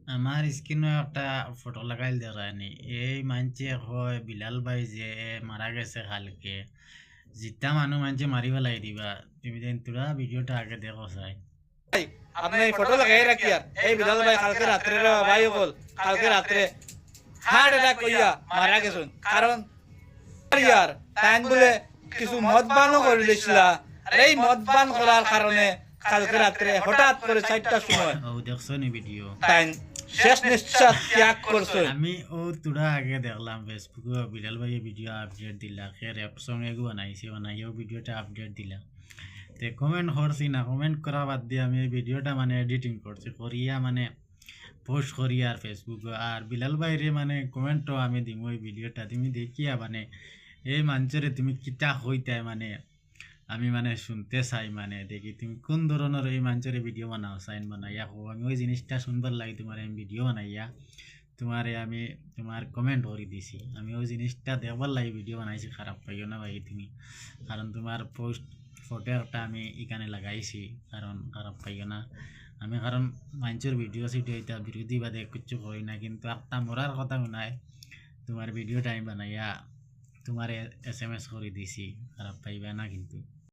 আমার স্ক্রিনে একটা ফটো লাগাইল দেখায়নি এই মানছে হয় বিলাল ভাই যে মারা গেছে কালকে জিতা মানুষ মানছে মারি ফেলাই দিবা তুমি যেন তোরা ভিডিওটা আগে দেখো চাই আপনি এই ফটো লাগাই রাখি আর এই বিলাল ভাই কালকে রাত্রে রে ভাই বল কালকে রাত্রে হার্ট অ্যাটাক কইয়া মারা গেছেন কারণ ইয়ার তাই বলে কিছু মদ পানও করে দিছিলা আর এই মদ পান করার কারণে কালকে রাত্রে হঠাৎ করে 4টার সময় ও দেখছো নি ভিডিও তাই শেষ নিঃশ্বাস ত্যাগ করছে। আমি ও তোরা আগে দেখলাম ফেসবুকে বিলাল ভাই ভিডিও আপডেট দিলা সে র্যাপ সং এগু বানাইছে বানাইও ভিডিওটা আপডেট দিলা তে কমেন্ট করছি না কমেন্ট করা বাদ দিয়ে আমি এই ভিডিওটা মানে এডিটিং করছি করিয়া মানে পোস্ট করি আর ফেসবুকে আর বিলাল ভাইরে মানে কমেন্টও আমি দিম ওই ভিডিওটা তুমি দেখিয়া মানে এই মানুষেরে তুমি কিতা হইতাই মানে আমি মানে শুনতে চাই মানে দেখি তুমি কোন ধরনের এই মানুষের ভিডিও বানাও সাইন বানাইয়া হো আমি ওই জিনিসটা শুনবার লাগে তোমার আমি ভিডিও বানাইয়া তোমারে আমি তোমার কমেন্ট করে দিছি আমি ওই জিনিসটা দেখবার লাগে ভিডিও বানাইছি খারাপ পাইও না ভাই তুমি কারণ তোমার পোস্ট ফটো একটা আমি এখানে লাগাইছি কারণ খারাপ পাইও না আমি কারণ মানুষের ভিডিও সিডিও এটা বিরোধী বাদে কিছু করি না কিন্তু একটা মরার কথা নাই তোমার ভিডিওটা আমি বানাইয়া তোমার SMS করে দিছি খারাপ পাইবা না কিন্তু